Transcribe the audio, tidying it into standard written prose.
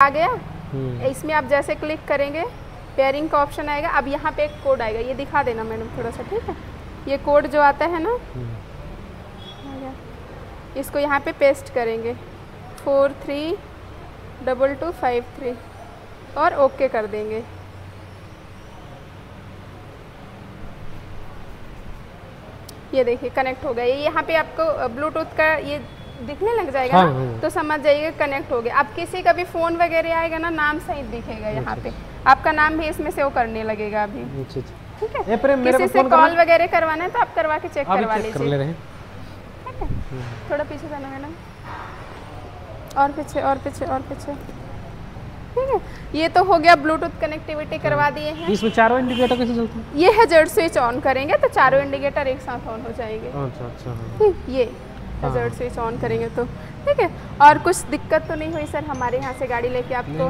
आ गया। इसमें आप जैसे क्लिक करेंगे पेयरिंग का ऑप्शन आएगा। अब यहाँ पे एक कोड आएगा, ये दिखा देना मैडम थोड़ा सा, ठीक है। ये कोड जो आता है ना, इसको यहाँ पे पेस्ट करेंगे 432253 और ओके कर देंगे। ये देखिए कनेक्ट हो गया। ये यहाँ पे आपको ब्लूटूथ का ये दिखने लग जाएगा। हाँ, ना हाँ। तो समझ जाइए कनेक्ट हो गया। अब किसी का भी फ़ोन वगैरह आएगा ना, नाम सहित दिखेगा यहाँ पे, आपका नाम भी इसमें सेव करने लगेगा अभी, ठीक है। किसी से कॉल वगैरह करवाना है तो आप करवा के चेक करवा लीजिए, ठीक है। थोड़ा पीछे जाना मैडम, और पीछे और पीछे और पीछे, ठीक है। ये तो हो गया, ब्लूटूथ कनेक्टिविटी करवा दिए हैं। इसमें चारों इंडिकेटर कैसे चलते हैं? ये है जेड स्विच ऑन करेंगे तो चारों इंडिकेटर एक साथ ऑन हो जाएंगे। अच्छा। ये जेड स्विच ऑन करेंगे तो ठीक है। और कुछ दिक्कत तो नहीं हुई सर हमारे यहाँ से गाड़ी लेके आपको?